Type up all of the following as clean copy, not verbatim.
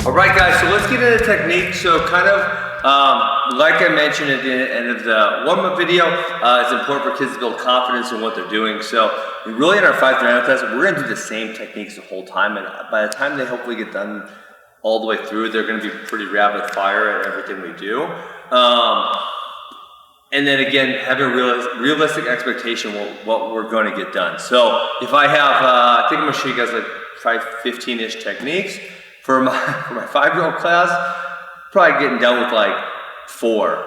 All right, guys, so let's get into technique. So kind of like I mentioned at the end of the warm-up video, it's important for kids to build confidence in what they're doing. So really in our 5 to 9 class, we're gonna do the same techniques the whole time. And by the time they hopefully get done all the way through, they're gonna be pretty rapid fire at everything we do. And then again, having a realistic expectation what we're gonna get done. So if I have, I think I'm gonna show you guys like 15-ish techniques. For my 5-year-old class, probably getting done with like 4,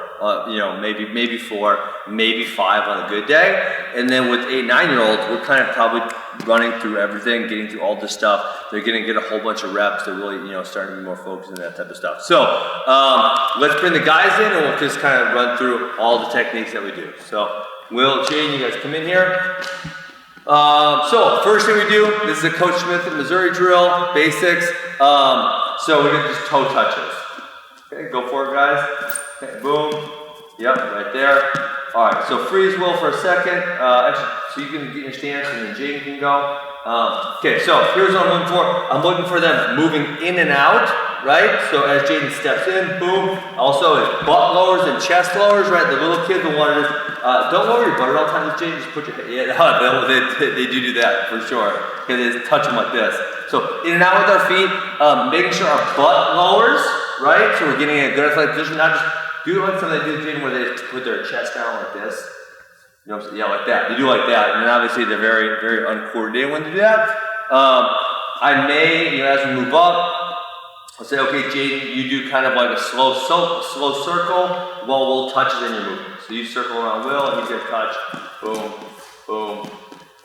maybe 4, maybe 5 on a good day. And then with 8, 9-year-olds, we're kind of probably running through everything, getting through all this stuff. They're gonna get a whole bunch of reps. They're really, starting to be more focused on that type of stuff. So let's bring the guys in and we'll just kind of run through all the techniques that we do. So Will, Jane, you guys come in here. So first thing we do, this is a Coach Smith at Missouri drill, basics. So we're gonna just toe touches. Okay, go for it, guys. Okay, boom. Yep, right there. All right, so freeze Will for a second. Actually, so you can get your stance and then Jane can go. Okay, so here's what I'm looking for. I'm looking for them moving in and out, right? So as Jaden steps in, boom. Also, it's butt lowers and chest lowers, right? The little kids will want to just, don't lower your butt at all times, Jaden. Just put your head, they do that for sure. Okay, they just touch them like this. So in and out with our feet, making sure our butt lowers, right? So we're getting a good athletic position, not just do it like something they do, Jaden, where they put their chest down like this. You know what I'm saying? Yeah, like that. You do like that. And then obviously they're very, very uncoordinated when they do that. I may, as we move up, I'll say, okay, Jaden, you do kind of like a slow circle while Will touches in your movement. So you circle around Will and he's gonna touch. Boom, boom,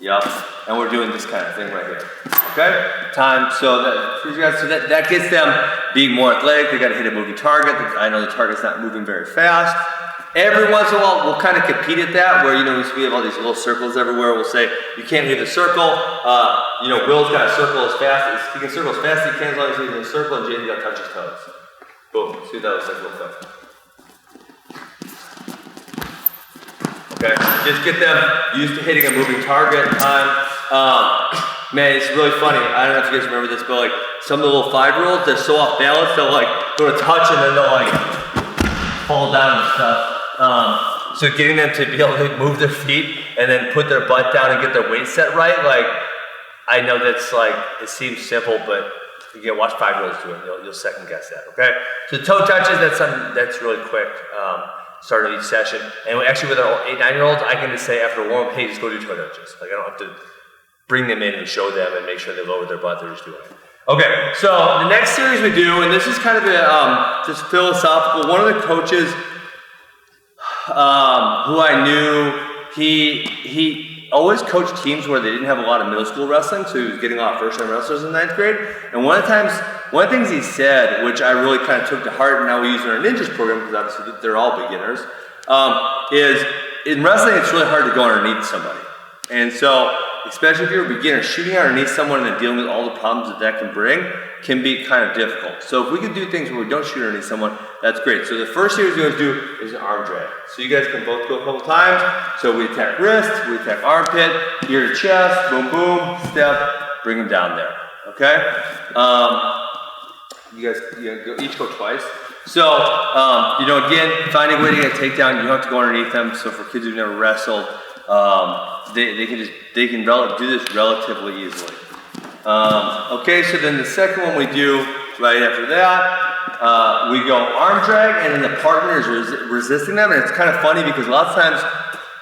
yep. And we're doing this kind of thing right here. Okay? Time, so that gets them being more athletic. They gotta hit a moving target. I know the target's not moving very fast. Every once in a while, we'll kind of compete at that, where, we have all these little circles everywhere. We'll say, you can't leave the circle. Will's got to circle as fast as, he can circle as fast as he can, as long as he's in the circle, and Jaden's got to touch his toes. Boom. See what that looks like real quick. Okay, just get them used to hitting a moving target time. Man, it's really funny. I don't know if you guys remember this, but like some of the little 5-year-olds, they're so off balance, they'll like go to touch and then they'll like fall down and stuff. So getting them to be able to move their feet and then put their butt down and get their weight set right, like, I know that's like, it seems simple, but you can watch 5-year-olds do it, you'll second guess that, okay? So toe touches, that's something that's really quick, start of each session. And actually with our 8, 9-year-olds, I can just say after a warm-up, hey, just go do toe touches. Like I don't have to bring them in and show them and make sure they lower their butt, they're just doing it. Okay, so the next series we do, and this is kind of a, just philosophical, one of the coaches who I knew, he always coached teams where they didn't have a lot of middle school wrestling, so he was getting a lot of first-time wrestlers in 9th grade. And one of the things he said, which I really kind of took to heart, and now we use in our ninjas program, because obviously they're all beginners, is in wrestling it's really hard to go underneath somebody. And so, especially if you're a beginner, shooting underneath someone and then dealing with all the problems that can bring can be kind of difficult. So if we can do things where we don't shoot underneath someone, that's great. So the first series we're going to do is an arm drag. So you guys can both go a couple times. So we attack wrist, we attack armpit, ear to chest, boom, boom, step, bring them down there. Okay? You guys go, each go twice. So, again, finding a way to get a takedown, you don't have to go underneath them. So for kids who've never wrestled, they can do this relatively easily. Okay, so then the second one we do right after that, we go arm drag, and then the partner is resisting them, and it's kind of funny because a lot of times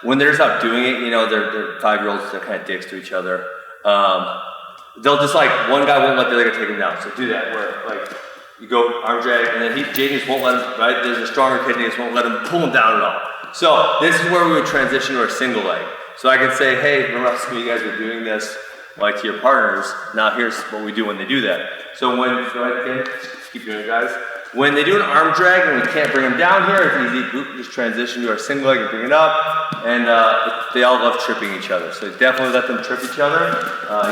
when they're just out doing it, they're 5-year-olds, they're kind of dicks to each other. They'll just one guy won't let the other guy take him down. So do that where you go arm drag, and then Jaden just won't let him. Right, there's a stronger kid, and he just won't let him pull him down at all. So this is where we would transition to our single leg. So I can say, hey, remember how some of you guys were doing this to your partners? Now here's what we do when they do that. So go ahead again, keep doing it, guys. When they do an arm drag and we can't bring them down here, it's easy, just transition to our single leg and bring it up. And they all love tripping each other. So definitely let them trip each other.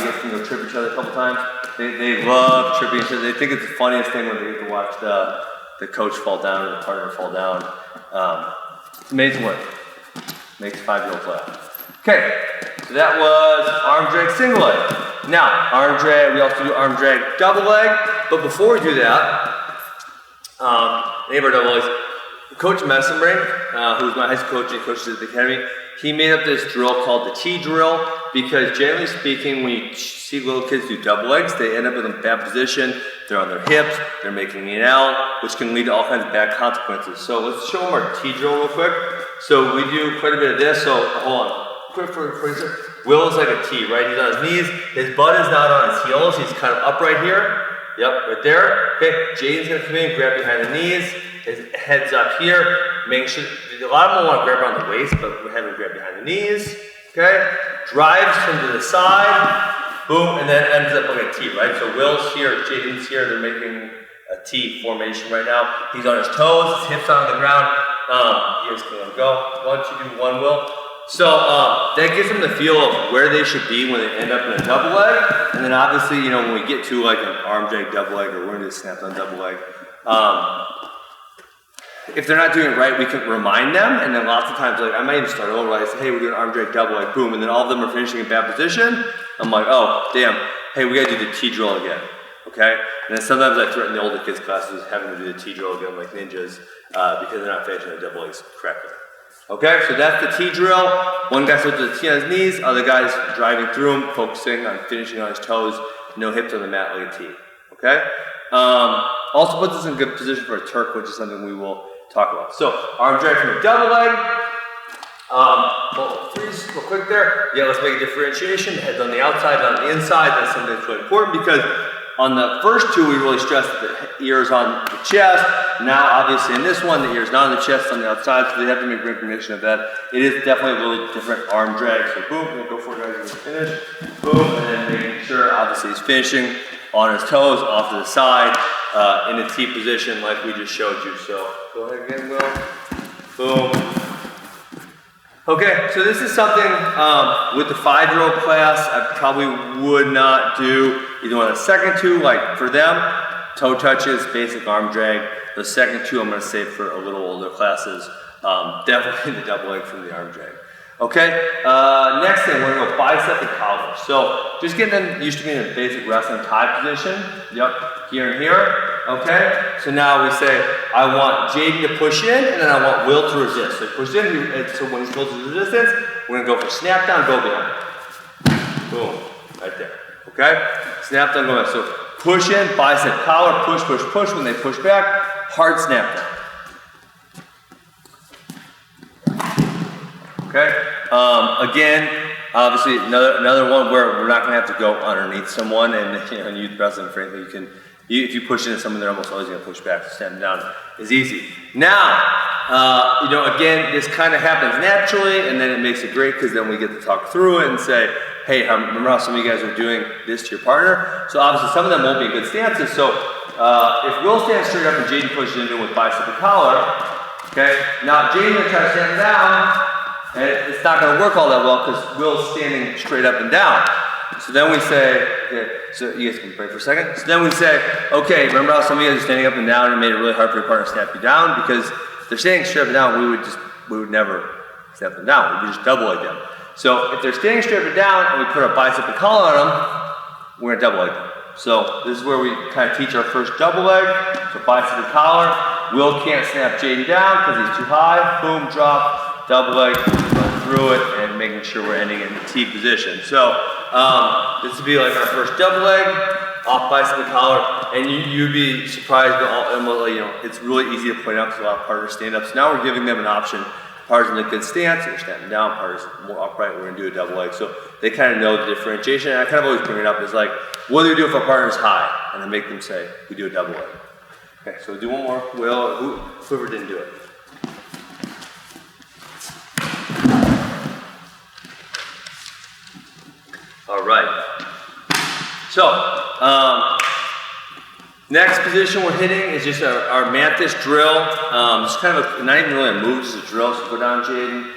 You guys can go trip each other a couple times. They love tripping each other. They think it's the funniest thing when they get to watch the coach fall down or the partner fall down. It's amazing work. Makes 5-year-olds laugh. Okay, so that was arm drag single leg. Now, arm drag, we also do arm drag double leg, but before we do that, Any of our double legs. Coach Messenbrink, who's my high school coach and coaches at the academy, he made up this drill called the T drill because generally speaking, when you see little kids do double legs, they end up in a bad position. They're on their hips, they're making it out, which can lead to all kinds of bad consequences. So let's show them our T drill real quick. So we do quite a bit of this. So hold on, quick for Will is like a T, right? He's on his knees. His butt is not on his heels. He's kind of up right here. Yep, right there. Okay, Jaden's gonna come in, grab behind the knees. His head's up here. Make sure, a lot of them want to grab around the waist, but we're having him grab behind the knees. Okay, drives him to the side, boom, and then ends up like a T, right? So Will's here, Jaden's here. They're making a T formation right now. He's on his toes, his hips on the ground. He is gonna go. Why don't you do one, Will? So that gives them the feel of where they should be when they end up in a double leg. And then obviously, you know, when we get to like an arm drag double leg or we're gonna do a snap down double leg, if they're not doing it right, we can remind them. And then lots of times, like I might even start over, like I say, hey, we're doing arm drag double leg, boom. And then all of them are finishing in bad position. I'm like, oh, damn, hey, we gotta do the T drill again, okay? And then sometimes I threaten the older kids' classes having to do the T drill again like ninjas because they're not finishing the double legs correctly. Okay, so that's the T drill. One guy's with the T on his knees, other guy's driving through him, focusing on finishing on his toes, no hips on the mat like a T. Okay? Also puts us in a good position for a Turk, which is something we will talk about. So, arm drag from a double leg. Freeze real quick there. Yeah, let's make a differentiation. Head's on the outside, not on the inside. That's something that's really important because on the first two, we really stressed that the ear's on the chest. Now, obviously, in this one, the ear's not on the chest, on the outside, so they have to make recognition of that. It is definitely a really different arm drag. So, boom, we'll go for it, guys, finish. Boom, and then making sure, obviously, he's finishing on his toes, off to the side, in a T position like we just showed you. So, go ahead again, Will. Boom. Okay, so this is something with the 5-year-old class I probably would not do either on the second two, like for them, toe touches, basic arm drag. The second two I'm gonna save for a little older classes. Definitely the double leg from the arm drag. Okay, next thing, we're gonna go bicep and collar. So just getting them used to being in a basic wrestling tie position. Yep, here and here. Okay, so now we say, I want Jaden to push in, and then I want Will to resist. So push in, so when he's close to resistance, we're gonna go for snap down, go behind. Boom, right there. Okay, snap down, go back. So push in, bicep collar, push, push, push. When they push back, hard snap down. Okay, again, obviously another one where we're not gonna have to go underneath someone, and you know, in youth wrestling, frankly, you can. If you push into someone, they're almost always going to push back. Snap them down is easy. Now, you know, again, this kind of happens naturally, and then it makes it great because then we get to talk through it and say, hey, remember how some of you guys are doing this to your partner? So obviously, some of them won't be in good stances. So if Will stands straight up and Jaden pushes into it with bicep and collar, okay, now Jaden's going to try to stand him down, and it's not going to work all that well because Will's standing straight up and down. So then we say, okay, so you guys can break for a second. So then we say, okay, remember how some of you guys are standing up and down and made it really hard for your partner to snap you down? Because if they're standing straight up and down, we would never snap them down. We would just double leg them. So if they're standing straight up and down and we put a bicep and collar on them, we're gonna double leg them. So this is where we kind of teach our first double leg. So bicep and collar. Will can't snap Jaden down because he's too high. Boom, drop, double leg, run through it, and making sure we're ending in the T position. So this would be like our first double leg, off bicep and collar, and you'd be surprised, but you know, it's really easy to point out because a lot of partners stand up. So now we're giving them an option. Partners in a good stance, we're standing down. Partners more upright, we're gonna do a double leg. So they kind of know the differentiation. And I kind of always bring it up as like, what do we do if our partner's high? And I make them say, we do a double leg. Okay, so do one more. Will, whoever didn't do it. All right. So, next position we're hitting is just our mantis drill. It's kind of not even really a move, just a drill. So go down, Jaden.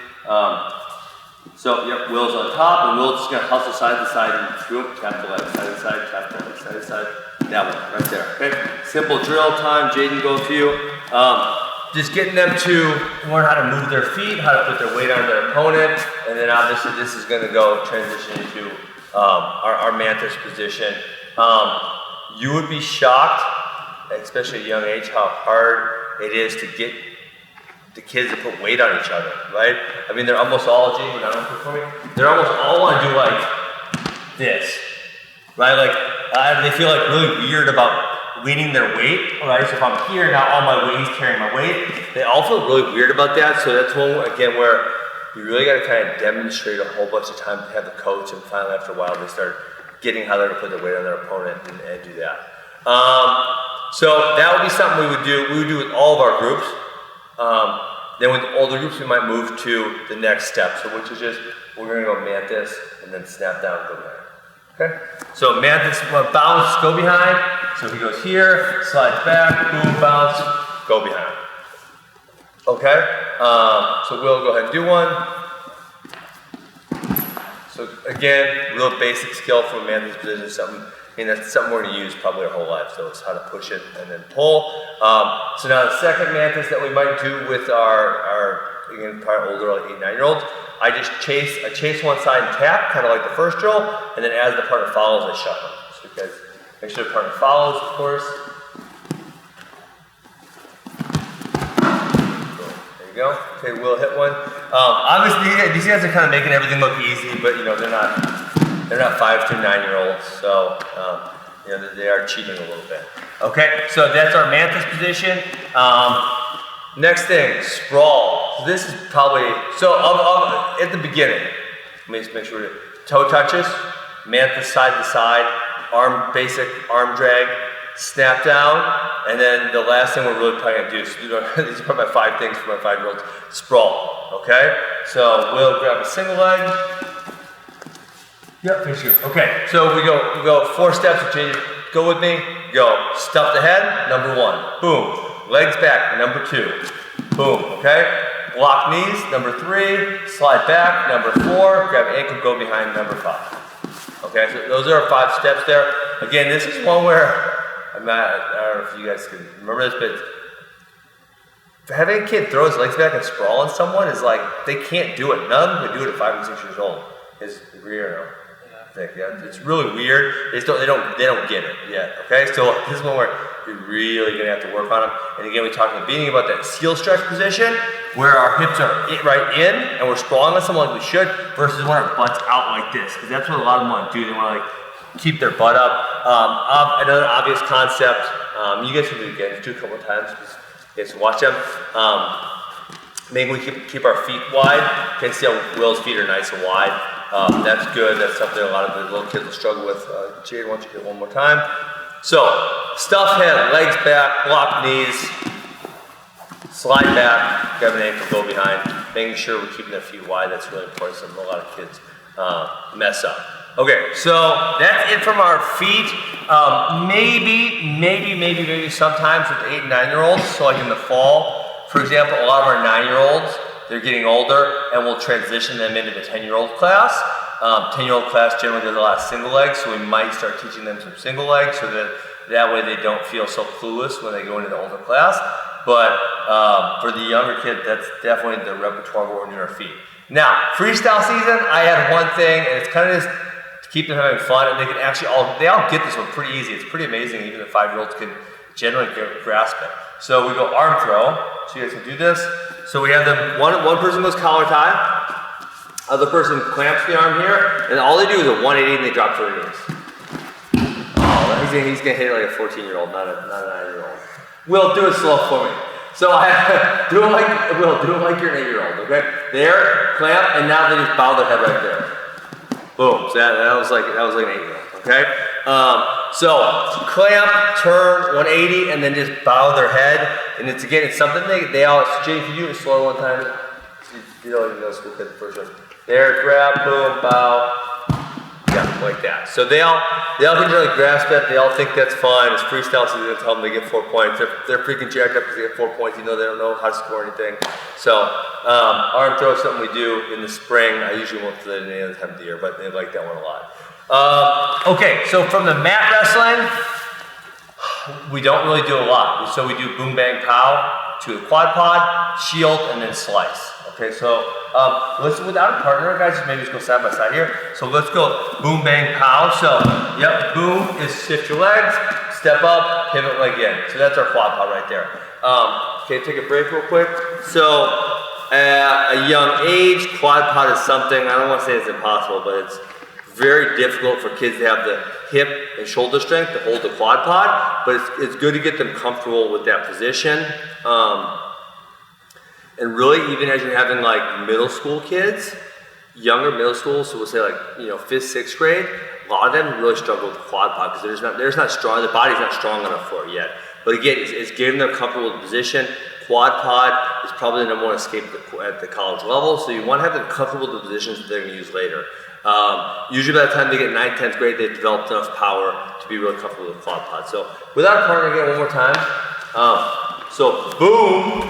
So, yep, Will's on top, and Will's just gonna hustle side to side and through it, tap the leg, side to side, tap the leg, side to side. That one, right there. Okay. Simple drill time. Jaden, go to you. Just getting them to learn how to move their feet, how to put their weight on their opponent, and then obviously this is gonna go transition into our mantis position. You would be shocked especially at a young age, how hard it is to get the kids to put weight on each other, right? I mean, they're almost all, Jay, when I'm performing, they're almost all want to do like this, right? Like, they feel like really weird about leaning their weight, right? So if I'm here, now all my weight, he's carrying my weight. They all feel really weird about that. So that's one, again, where you really got to kind of demonstrate a whole bunch of times to have the coach, and finally after a while, they start getting how they're going to put their weight on their opponent and do that. So that would be something we would do with all of our groups. Then with older groups, we might move to the next step, so which is just, we're gonna go mantis and then snap down, go behind. Okay? So mantis, bounce, go behind. So he goes here, slides back, boom, bounce, go behind. Okay? So we'll go ahead and do one. So again, real basic skill from a mantis position, something. I mean, that's something we're going to use probably our whole life, so it's how to push it and then pull. So now the second mantis that we might do with our again, probably older, like 8, 9-year-olds, I chase one side and tap, kind of like the first drill, and then as the partner follows, I shut them. So you guys make sure the partner follows, of course. There you go. Okay, we'll hit one. Obviously, these guys are kind of making everything look easy, but you know, they're not 5 to 9-year-olds, so you know, they are cheating a little bit. Okay, so that's our mantis position. Next thing, sprawl. So this is probably, at the beginning, let me just make sure, toe touches, mantis side to side, basic arm drag, snap down, and then the last thing we're really probably gonna do, so these are probably my 5 things for my 5-year-olds, sprawl, okay? So we'll grab a single leg. Yep, finish here. Okay, so we go 4 steps, change it. Go with me, go. Stuff the head, number 1, boom. Legs back, number 2, boom, okay? Block knees, number 3, slide back, number 4, grab ankle, go behind, number 5. Okay, so those are our 5 steps there. Again, this is one where, I don't know if you guys can remember this, but having a kid throw his legs back and sprawl on someone is like, they can't do it. None of them can do it at 5 and 6 years old. Is real. Yeah, it's really weird. They don't get it yet. Okay, so this is one where you're really gonna have to work on them. And again, we talked in the beginning about that seal stretch position, where our hips are right in, and we're sprawling on someone like we should, versus when our butt's out like this, because that's what a lot of them want to do. They want to like keep their butt up. Another obvious concept. You guys can do it again. Just do it a couple of times. You guys can watch them. Maybe we keep our feet wide. You can see how Will's feet are nice and wide. That's good. That's something a lot of the little kids will struggle with. Jade, why don't you hit one more time? So, stuff head, legs back, block knees, slide back, grab an ankle, go behind, making sure we're keeping their feet wide. That's really important. So a lot of kids mess up. Okay, so that's it from our feet. Maybe sometimes with the 8 and 9-year-olds, so like in the fall, for example, a lot of our 9-year-olds, they're getting older, and we'll transition them into the 10-year-old class. 10-year-old class generally does a lot of single legs, so we might start teaching them some single legs so that way they don't feel so clueless when they go into the older class. But for the younger kid, that's definitely the repertoire where we're doing our feet. Now, freestyle season, I have one thing, and it's kind of just to keep them having fun, and they can actually they all get this one pretty easy. It's pretty amazing, even the 5-year-olds can generally grasp it. So we go arm throw, so you guys can do this. So we have them, one person goes collar tie, other person clamps the arm here, and all they do is a 180 and they drop to their knees. Oh, he's gonna hit it like a 14-year-old, not a 9-year-old. Will, do it slow for me. So do it like you're an 8-year-old, okay? There, clamp, and now they just bow their head right there. Boom, so that was like an 8-year-old, okay? So clamp, turn, 180, and then just bow their head. And it's something they all, Jay, if you do it slow one time, you don't even know school kid the first one. There, grab, boom, bow. Yeah, like that. So they all can really grasp it. They all think that's fun. It's freestyle, so they're gonna tell them they get 4 points. They're freaking jacked up because they get 4 points. You know they don't know how to score anything. So arm throw is something we do in the spring. I usually won't do it any other time of the year, but they like that one a lot. Okay, so from the mat wrestling, we don't really do a lot. So we do boom, bang, pow to a quad pod, shield, and then slice. Okay, so let's, without a partner, guys, maybe just go side by side here. So let's go boom, bang, pow. So, yep, boom is shift your legs, step up, pivot leg in. So that's our quad pod right there. Okay, take a break real quick. So at a young age, quad pod is something, I don't want to say it's impossible, but it's very difficult for kids to have the hip and shoulder strength to hold the quad pod, but it's good to get them comfortable with that position. And really, even as you're having like middle school kids, younger middle school, so we'll say like, 5th, 6th grade, a lot of them really struggle with the quad pod because they're not strong, the body's not strong enough for it yet. But again, it's getting them comfortable with the position. Quad pod is probably the number one escape at the college level, so you want to have them comfortable with the positions that they're going to use later. Usually by the time they get 9th, 10th grade, they've developed enough power to be really comfortable with quad pod. So without a partner, again, one more time. So boom,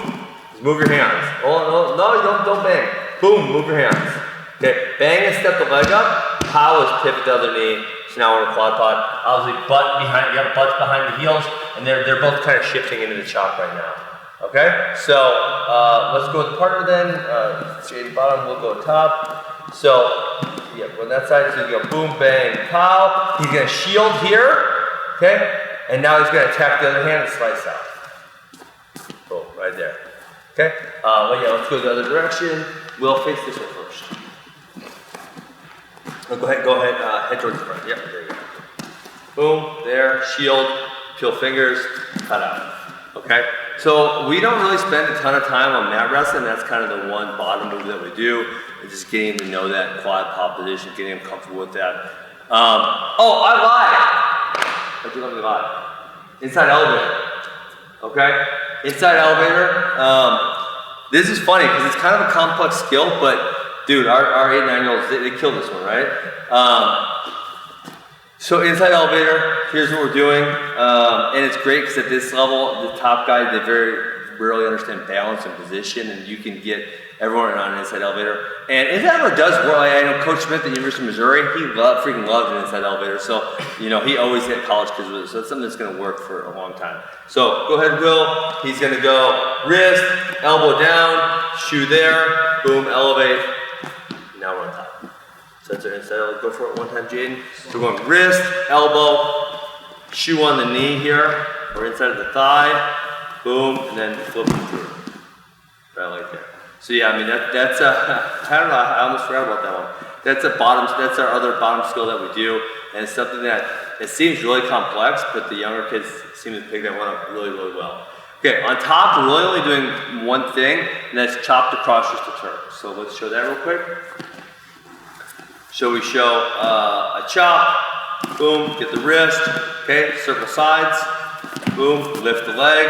just move your hands. Oh, no, you don't bang. Boom, move your hands. Okay, bang and step the leg up. Pow is pivot the other knee. So now we're in quad pod. Obviously, butts behind the heels, and they're both kind of shifting into the chop right now. Okay, so let's go with the partner then. Straight bottom, we'll go top. So yeah, on that side, so you go boom, bang, pow. He's gonna shield here, okay, and now he's gonna attack the other hand and slice out. Boom, right there. Okay. Well, yeah, let's go the other direction. We'll face this way first. Go ahead, head towards the front. Yep, there you go. Boom, there, shield, peel fingers, cut out. Okay? So we don't really spend a ton of time on mat wrestling. That's kind of the one bottom move that we do. It's just getting to know that quad pod position, getting them comfortable with that. I lied. Why'd you let me lie? Inside elevator. Okay? Inside elevator. This is funny because it's kind of a complex skill, but dude, our 8, 9-year-olds, they killed this one, right? So inside elevator, here's what we're doing. And it's great because at this level, the top guys, they very rarely understand balance and position, and you can get everyone on an inside elevator. And inside elevator does work. I know Coach Smith at the University of Missouri, he freaking loved an inside elevator. So, he always hit college kids with it. So that's something that's gonna work for a long time. So go ahead, Will. He's gonna go wrist, elbow down, shoe there, boom, elevate. Now we're on top. So that's our inside elbow. Go for it one time, Jaden. So we're going wrist, elbow, shoe on the knee here, or inside of the thigh, boom, and then flip it through. Right like there. So yeah, I mean that's I don't know, I almost forgot about that one. That's our other bottom skill that we do, and it's something that it seems really complex, but the younger kids seem to pick that one up really, really well. Okay, on top, we're really only doing one thing, and that's chopped across just a turn. So let's show that real quick. So we show a chop, boom, get the wrist, okay, circle sides, boom, lift the leg,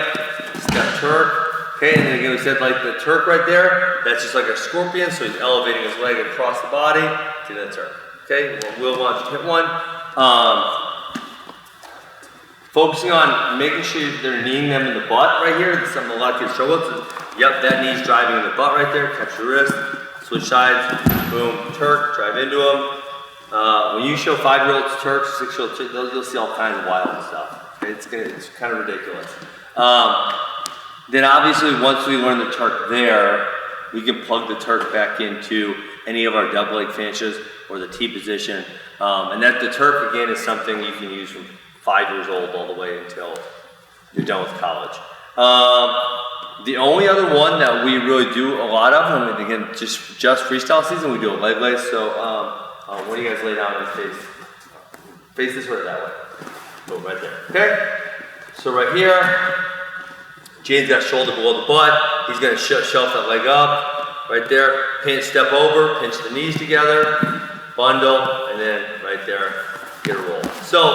step Turk, okay, and then again we said like the Turk right there, that's just like a scorpion, so he's elevating his leg across the body to the Turk, okay, we'll want to hit one. Focusing on making sure they're kneeing them in the butt right here, that's something a lot of kids struggle with. Yep, that knee's driving in the butt right there, catch the wrist. Switch sides, boom, Turk, drive into them. When you show 5-year-olds Turks, 6-year-olds Turks, you'll see all kinds of wild stuff. It's kind of ridiculous. Then obviously once we learn the Turk there, we can plug the Turk back into any of our double leg finishes or the T position. And that the Turk again is something you can use from 5 years old all the way until you're done with college. The only other one that we really do a lot of, and again, just freestyle season, we do a leg lace. So, when do you guys lay down and face this way or that way? Boom, right there. Okay? So right here, Jaden's got shoulder below the butt. He's gonna shelf that leg up, right there. Step over, pinch the knees together, bundle, and then right there, get a roll. So,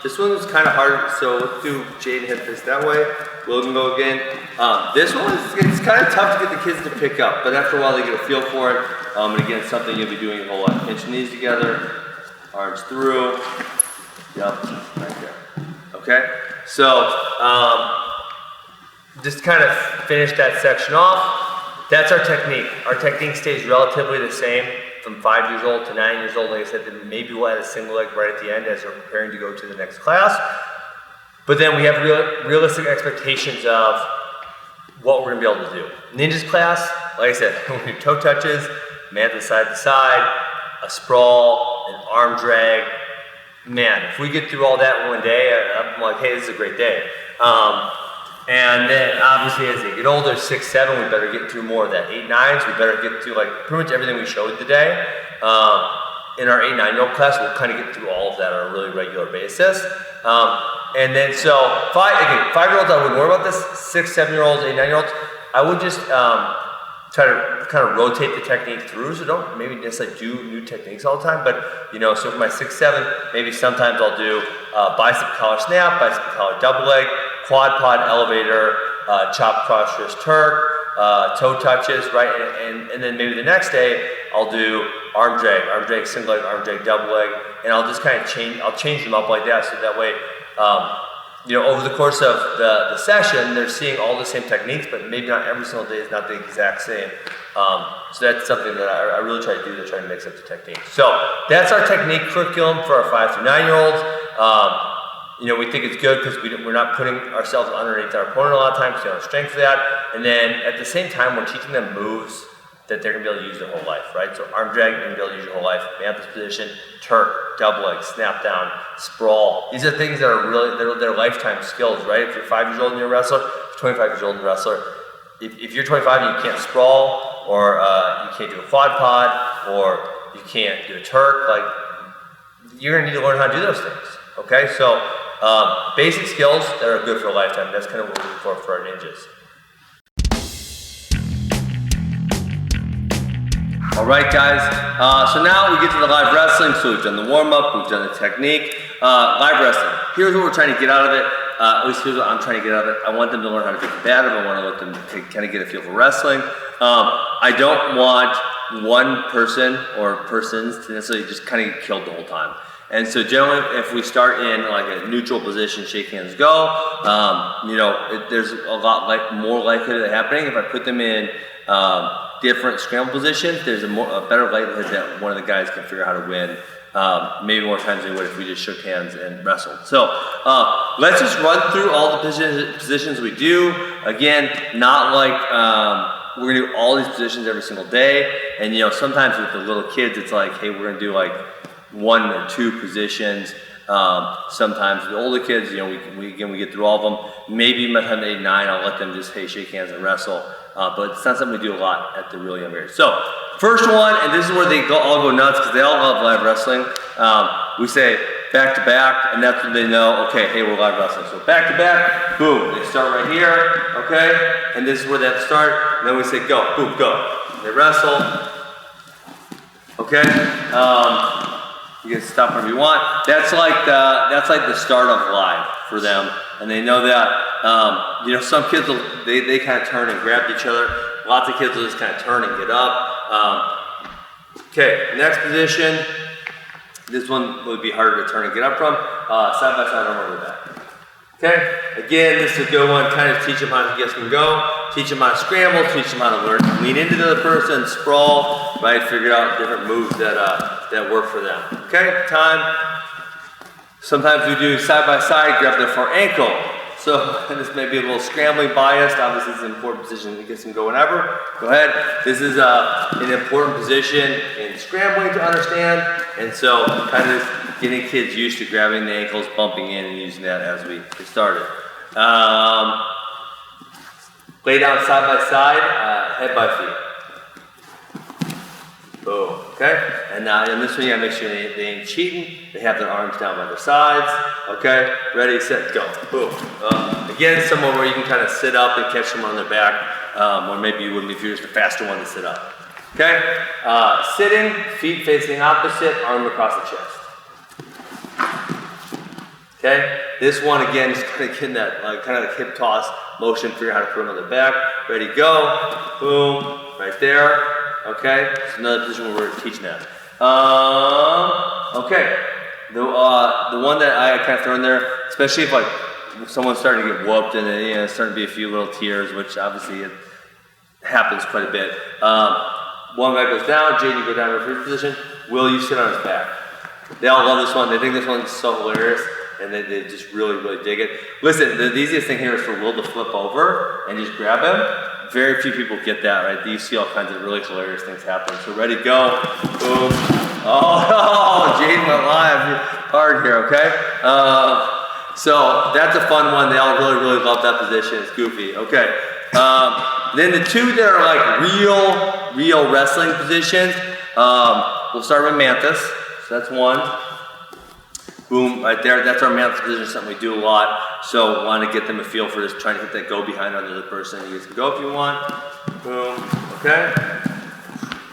this one was kind of hard, so let's do Jaden head fist that way. Will can go again. This one, it's kind of tough to get the kids to pick up, but after a while they get a feel for it. And again, it's something you'll be doing a whole lot. Pinch the knees together, arms through. Yep, right there. Okay? So, just kind of finish that section off. That's our technique. Our technique stays relatively the same from 5 years old to 9 years old. Like I said, then maybe we'll add a single leg right at the end as we're preparing to go to the next class. But then we have realistic expectations of what we're gonna be able to do. Ninjas class, like I said, we do toe touches, man to side, a sprawl, an arm drag, man, if we get through all that in one day, I'm like, hey, this is a great day. And then obviously as they get older, 6, 7, we better get through more of that. 8, 9s, we better get through like pretty much everything we showed today. In our 8, 9-year-old class, we'll kind of get through all of that on a really regular basis. And then so 5-year-olds, I wouldn't worry about this. 6, 7-year-olds, 8, 9-year-olds, I would just try to kind of rotate the technique through. So don't maybe necessarily do new techniques all the time, but so for my 6, 7, maybe sometimes I'll do bicep collar snap, bicep collar double leg, quad pod elevator, chop cross wrist Turk, toe touches, right? And then maybe the next day I'll do arm drag single leg, arm drag double leg, and I'll just kind of change them up like that, so that way, over the course of the session, they're seeing all the same techniques, but maybe not every single day is not the exact same. So that's something that I really try to do to try to mix up the technique. So that's our technique curriculum for our 5 through 9-year-olds. We think it's good because we're not putting ourselves underneath our opponent a lot of times, so strength for that. And then at the same time, we're teaching them moves that they're gonna be able to use their whole life, right? So arm drag, you're gonna be able to use your whole life. Mantis position, Turk, double leg, snap down, sprawl. These are things that are really, they're lifetime skills, right? If you're 5 years old and you're a wrestler, 25 years old and a wrestler. If you're 25 and you can't sprawl, or you can't do a quad pod, or you can't do a Turk, like, you're gonna need to learn how to do those things, okay? So basic skills that are good for a lifetime. That's kind of what we're looking for our ninjas. All right, guys. So now we get to the live wrestling. So we've done the warm-up, we've done the technique. Live wrestling. Here's what we're trying to get out of it. At least here's what I'm trying to get out of it. I want them to learn how to be combative. I want to let them kind of get a feel for wrestling. I don't want one person or persons to necessarily just kind of get killed the whole time. And so generally, if we start in like a neutral position, shake hands, go, there's a lot more likelihood of that happening. If I put them in different scramble positions, there's a better likelihood that one of the guys can figure out how to win, maybe more times than they would if we just shook hands and wrestled. So let's just run through all the positions we do. Again, not like we're gonna do all these positions every single day. And sometimes with the little kids, it's like, hey, we're gonna do like 1 or 2 positions. Sometimes with the older kids, we get through all of them. Maybe by the time they 8, 9, I'll let them just, hey, shake hands and wrestle. But it's not something we do a lot at the really young age. So first one, and this is where they all go nuts because they all love live wrestling. We say back to back, and that's when they know, okay, hey, we're live wrestling. So back to back, boom, they start right here, okay? And this is where they have to start. And then we say go, boom, go. They wrestle, okay? You can stop whenever you want. That's like the start of live for them, and they know that. Some kids they kind of turn and grab each other. Lots of kids will just kind of turn and get up. Okay, next position. This one would be harder to turn and get up from. Side by side, arm over back. Okay, again, this is a good one. Kind of teach them how to get them go. Teach them how to scramble. Teach them how to learn to lean into the other person, sprawl, right? Figure out different moves that work for them. Okay, time. Sometimes we do side by side, grab their far ankle. So this may be a little scrambling biased. Obviously, it's an important position to get them go whenever. Go ahead. This is an important position in scrambling to understand. And so kind of getting kids used to grabbing the ankles, bumping in, and using that as we get started. Lay down side by side, head by feet. Boom, okay? And now in this one, you gotta make sure they ain't cheating. They have their arms down by their sides, okay? Ready, set, go, boom. Again, somewhere where you can kind of sit up and catch them on their back, or maybe you wouldn't if you're just a faster one to sit up, okay? Sitting, feet facing opposite, arm across the chest. Okay, this one again is kind of getting that kind of hip toss motion, figure out how to put them on the back. Ready, go, boom, right there. Okay, it's another position where we're teaching that. Okay, the one that I kind of throw in there, especially if someone's starting to get whooped and it's starting to be a few little tears, which obviously it happens quite a bit. One guy goes down, Jaden, you go down to the first position. Will, you sit on his back. They all love this one. They think this one's so hilarious, and they just really, really dig it. Listen, the easiest thing here is for Will to flip over and just grab him. Very few people get that, right? You see all kinds of really hilarious things happen. So ready, go, boom. Oh, Jaden went live. hard here, okay? So that's a fun one. They all really love that position. It's goofy, okay. Then the two that are like real wrestling positions, we'll start with Mantis. So that's one. Boom, right there. That's our Mantis position, something we do a lot. So want to get them a feel for this, trying to hit that go behind on the other person. You guys can go if you want. Boom, okay.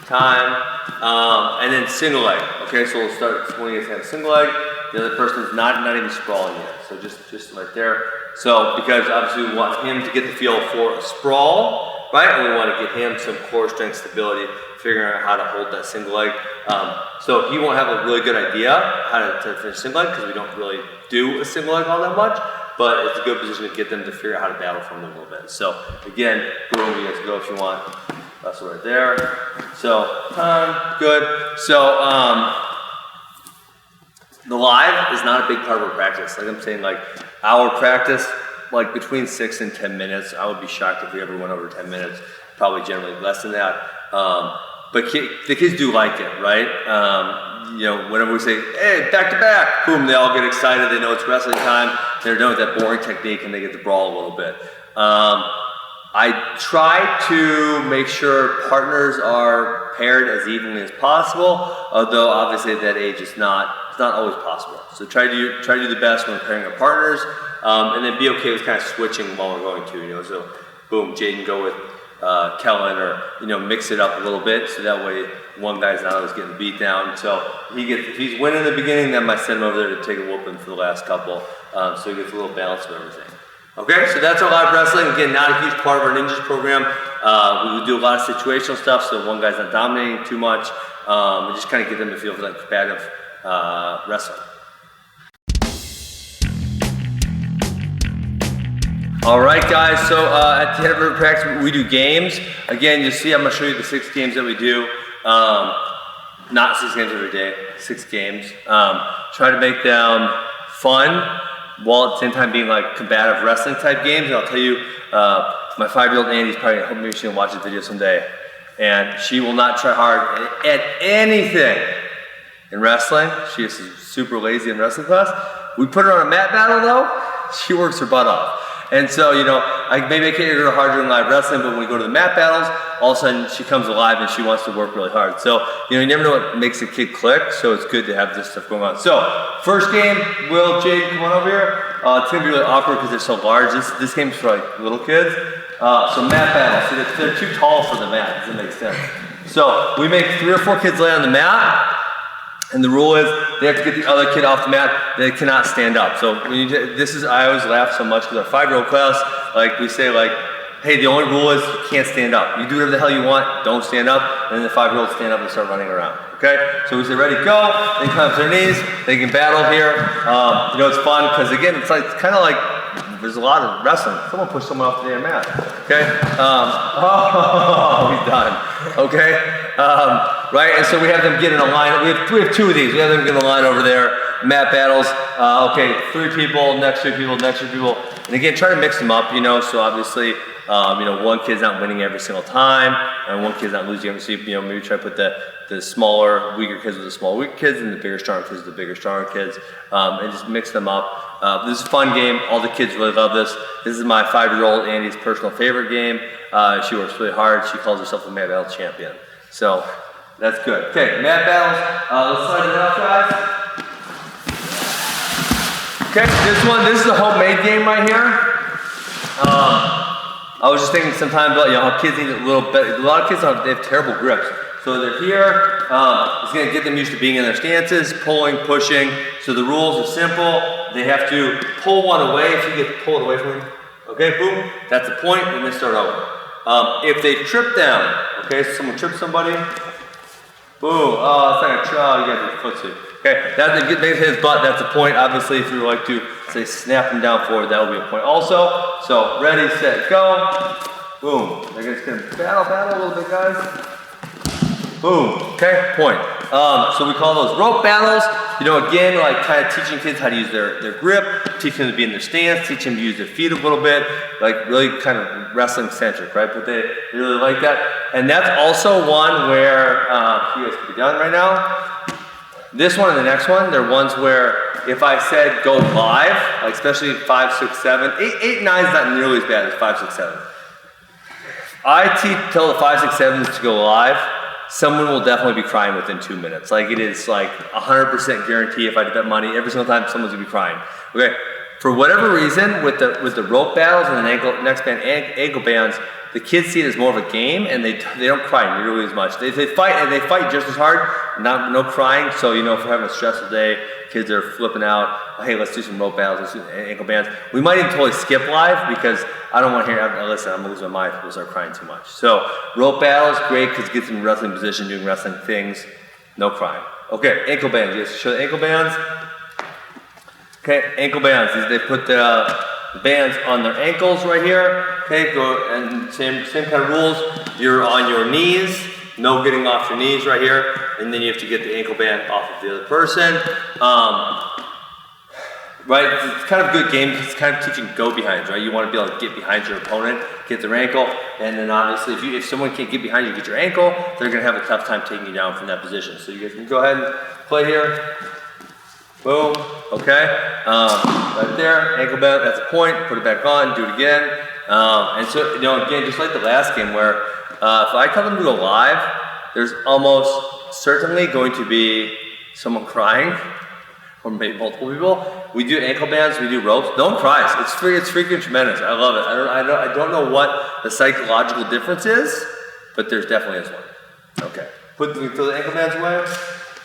Time. And then single leg. Okay, so we'll start when you guys have a single leg. The other person's not even sprawling yet. So just right there. So because obviously we want him to get the feel for a sprawl, right? And we want to get him some core strength stability, figuring out how to hold that single leg. So he won't have a really good idea how to finish single leg because we don't really do a single leg all that much, but it's a good position to get them to figure out how to battle from them a little bit. So again, boom, you guys can go if you want. That's right there. So good. So the live is not a big part of our practice. Like I'm saying, like our practice, like between 6 and 10 minutes. I would be shocked if we ever went over 10 minutes. Probably generally less than that. But the kids do like it, right? You know, whenever we say, hey, back to back, boom, they all get excited. They know it's wrestling time. They're done with that boring technique and they get to brawl a little bit. I try to make sure partners are paired as evenly as possible, although obviously at that age it's not always possible. So try to do the best when we're pairing our partners, and then be okay with kind of switching while we're going to, you know, so boom, Jaden go with Kellen, or, you know, mix it up a little bit so that way one guy's not always getting beat down. So if he's winning in the beginning, then I send him over there to take a whooping for the last couple, so he gets a little balance of everything. Okay, so that's our live wrestling. Again, not a huge part of our ninjas program. We do a lot of situational stuff, so one guy's not dominating too much. We just kind of get them to feel for that combative wrestling. All right, guys, so at the end of our practice, we do games. Again, you see, I'm gonna show you the 6 games that we do. Not 6 games every day, 6 games. Try to make them fun, while at the same time being like combative wrestling type games. And I'll tell you, my 5-year-old Andy's probably hoping maybe she'll watch this video someday. And she will not try hard at anything in wrestling. She is super lazy in wrestling class. We put her on a mat battle though, she works her butt off. And so, you know, maybe I can't get her hard doing live wrestling, but when we go to the mat battles, all of a sudden she comes alive and she wants to work really hard. So, you know, you never know what makes a kid click, so it's good to have this stuff going on. So, first game, Will, Jade, come on over here. It's gonna be really awkward because they're so large. This game's for like little kids. So mat battles, so they're too tall for the mat, does that make sense? So, we make 3 or 4 kids lay on the mat, and the rule is they have to get the other kid off the mat. They cannot stand up. So I always laugh so much because our 5-year-old class, like we say, like, hey, the only rule is you can't stand up. You do whatever the hell you want, don't stand up. And then the 5-year-olds stand up and start running around. Okay? So we say, ready, go. They come to their knees. They can battle here. You know, it's fun because again, it's kind of like there's a lot of wrestling. Someone pushed someone off the damn mat. Okay? He's done. Okay? Right, and so we have them get in a line. We have 2 of these. We have them get in a line over there. Mat battles. Okay, 3 people, next 3 people, next 3 people. And again, try to mix them up, you know, so obviously, you know, one kid's not winning every single time, and one kid's not losing every single, you know, maybe try to put the smaller, weaker kids with the small, weak kids, and the bigger, stronger kids with the bigger, stronger kids, and just mix them up. This is a fun game. All the kids really love this. This is my 5-year-old Andy's personal favorite game. She works really hard. She calls herself a mat battle champion. So, that's good. Okay, mat battles. Let's slide it out, guys. Okay, this is a homemade game right here. I was just thinking sometimes about, you know, how kids need a little bit. A lot of kids they have terrible grips. So they're here. It's going to get them used to being in their stances, pulling, pushing. So the rules are simple. They have to pull one away. If you get pulled away from them, okay, boom, that's the point. Then they start over. If they trip down, okay, so someone trips somebody, boom, oh, it's not a trial, you got your foot. Okay, that's a good his butt, that's a point. Obviously, if you like to say snap him down forward, that will be a point also. So, ready, set, go. Boom. They're just gonna battle a little bit, guys. Boom. Okay, point. So we call those rope battles. You know, again, like kind of teaching kids how to use their grip, teaching them to be in their stance, teach them to use their feet a little bit, like really kind of wrestling centric, right? But they really like that. And that's also one where, you guys can be done right now. This one and the next one, they're ones where if I said go live, like especially 5, 6, 7, 8, 9 is not nearly as bad as 5, 6, 7. I tell the 5, 6, 7s to go live. Someone will definitely be crying within 2 minutes. Like it is like 100% guarantee if I bet money, every single time someone's gonna be crying. Okay, for whatever reason, with the rope battles and the next band ankle bands, the kids see it as more of a game and they don't cry nearly as much. They fight and they fight just as hard, no crying. So if we're having a stressful day, kids are flipping out, hey, let's do some rope battles, let's do ankle bands. We might even totally skip live because I don't want to hear, listen, I'm gonna lose my mind if people start crying too much. So rope battles, great because it gets them in wrestling position, doing wrestling things, no crying. Okay, ankle bands, you guys show the ankle bands. Okay, ankle bands, they put the bands on their ankles right here. Okay, go and same kind of rules. You're on your knees, no getting off your knees right here, and then you have to get the ankle band off of the other person. Right, it's kind of a good game because it's kind of teaching go behinds, right? You want to be able to get behind your opponent, get their ankle, and then obviously if someone can't get behind you, get your ankle, they're gonna have a tough time taking you down from that position. So you guys can go ahead and play here. Boom, okay, right there, ankle band, that's a point, put it back on, do it again. And so, again, just like the last game where if I tell them to go live, there's almost certainly going to be someone crying, or maybe multiple people. We do ankle bands, we do ropes, no one cries. It's freaking tremendous, I love it. I don't know what the psychological difference is, but there's definitely is one. Okay, throw the ankle bands away.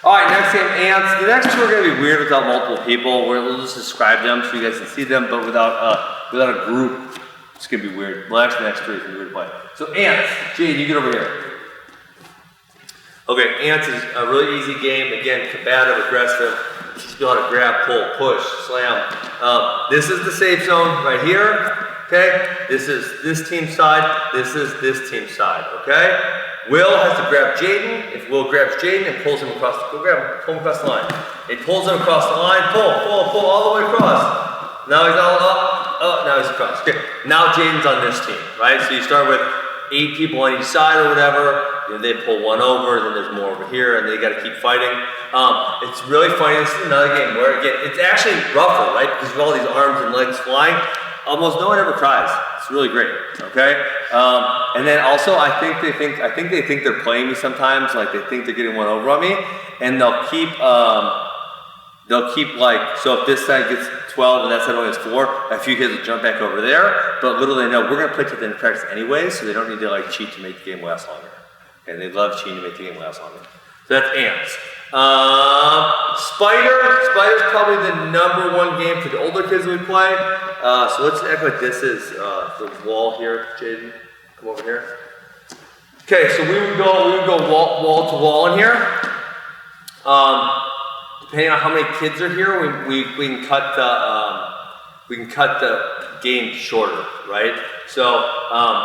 All right, next game, ants. The next two are gonna be weird without multiple people. We'll just describe them so you guys can see them, but without a group, it's gonna be weird. Well, actually, the next three is gonna be weird to play. So ants, Jade, you get over here. Okay, ants is a really easy game. Again, combative, aggressive. Teach people how to grab, pull, push, slam. This is the safe zone right here. Okay, this is this team's side. This is this team's side. Okay. Will has to grab Jaden. If Will grabs Jaden and pulls him across, pull him across the line. It pulls him across the line, pull all the way across. Now he's all up, now he's across. Okay, now Jaden's on this team, right? So you start with 8 people on each side or whatever. They pull one over, then there's more over here, and they got to keep fighting. It's really funny. This is another game where again, it's actually rougher, right? Because of all these arms and legs flying. Almost no one ever cries. It's really great. Okay. And then also, I think they think they're playing me sometimes. Like they think they're getting one over on me, and they'll keep like, so if this side gets 12 and that side only has 4, a few kids will jump back over there. But little they know, we're gonna play to the end of practice anyway, so they don't need to like cheat to make the game last longer. And they love cheating to make the game last longer. So that's ants. Spider's probably the #1 game for the older kids we play. So let's act like this is the wall here, Jaden. Come over here. Okay, so we would go wall to wall in here. Depending on how many kids are here, we can cut the game shorter, right? So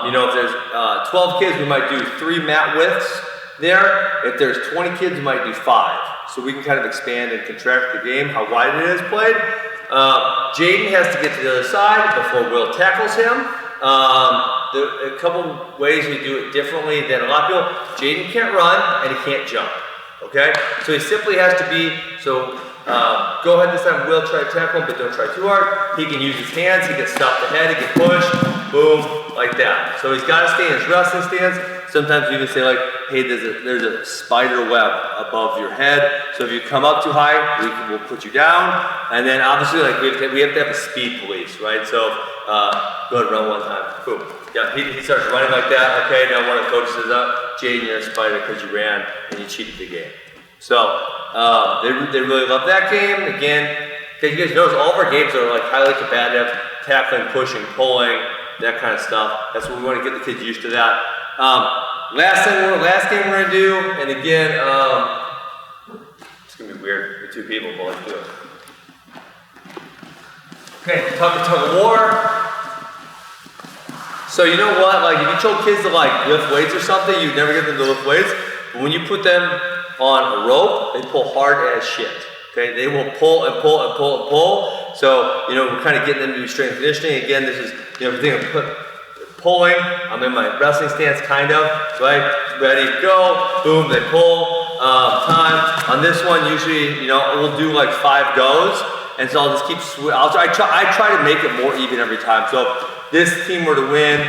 if there's 12 kids, we might do 3 mat widths there. If there's 20 kids, we might do 5. So we can kind of expand and contract the game, how wide it is played. Jaden has to get to the other side before Will tackles him. A couple ways we do it differently than a lot of people. Jaden can't run and he can't jump. Okay? So he simply has to be, go ahead this time, Will try to tackle him, but don't try too hard. He can use his hands, he can stop the head, he can push, boom, like that. So he's got to stay in his wrestling stance. Sometimes you can say like, hey, there's a spider web above your head. So if you come up too high, we'll put you down. And then obviously like we have to have a speed police, right? So go ahead, run one time, boom. Yeah, he starts running like that. Okay, now one of the coaches says, Jaden, you're a spider because you ran and you cheated the game. So they really love that game. Again, because you guys notice all of our games are like highly combative, tackling, pushing, pulling, that kind of stuff. That's what we want to get the kids used to that. Last game we're gonna do, and again, it's gonna be weird with 2 people, but let's do it. Okay, tug of war. So you know what? Like if you told kids to like lift weights or something, you'd never get them to lift weights. But when you put them on a rope, they pull hard as shit. Okay, they will pull and pull and pull and pull. So we're kind of getting them to do strength conditioning. Again, this is everything I put. Pulling, I'm in my wrestling stance, kind of, right? Ready, go, boom, they pull, time. On this one, usually, we'll do like 5 goes. And so I'll just keep, I try to make it more even every time. So if this team were to win,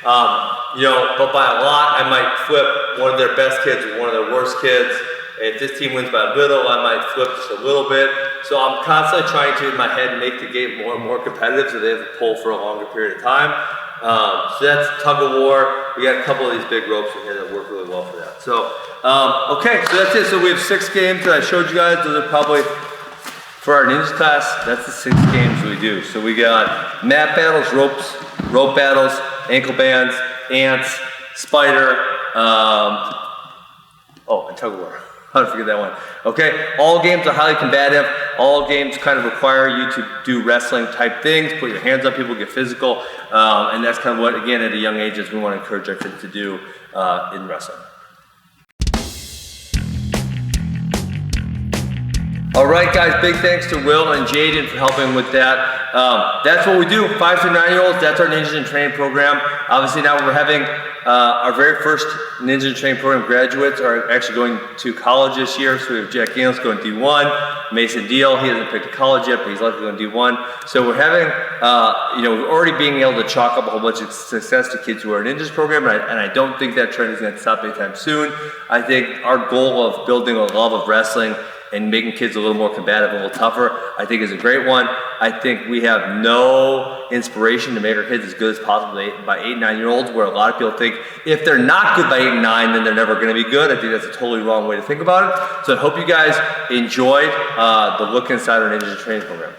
but by a lot, I might flip one of their best kids with one of their worst kids. If this team wins by a little, I might flip just a little bit. So I'm constantly trying to, in my head, make the game more and more competitive so they have to pull for a longer period of time. So that's tug of war. We got a couple of these big ropes in here that work really well for that. So, okay, so that's it. So we have 6 games that I showed you guys. Those are probably, for our ninja class, that's the 6 games we do. So we got mat battles, rope battles, ankle bands, ants, spider, and tug of war. How to forget that one. Okay, all games are highly combative. All games kind of require you to do wrestling type things, put your hands up people, get physical. And that's kind of what, again, at a young age, we want to encourage our kids to do in wrestling. All right, guys, big thanks to Will and Jaden for helping with that. That's what we do, 5 to 9-year-olds. That's our Ninjas in Training program. Obviously, now we're having our very first Ninja in Training program graduates are actually going to college this year. So we have Jack Daniels going D1, Mason Deal, he hasn't picked a college yet, but he's likely going D1. So we're having, we're already being able to chalk up a whole bunch of success to kids who are in Ninjas program, and I don't think that trend is going to stop anytime soon. I think our goal of building a love of wrestling and making kids a little more combative, a little tougher, I think is a great one. I think we have no inspiration to make our kids as good as possible by 8 and 9-year-olds, where a lot of people think if they're not good by 8 and 9, then they're never gonna be good. I think that's a totally wrong way to think about it. So I hope you guys enjoyed the look inside our Ninja Training program.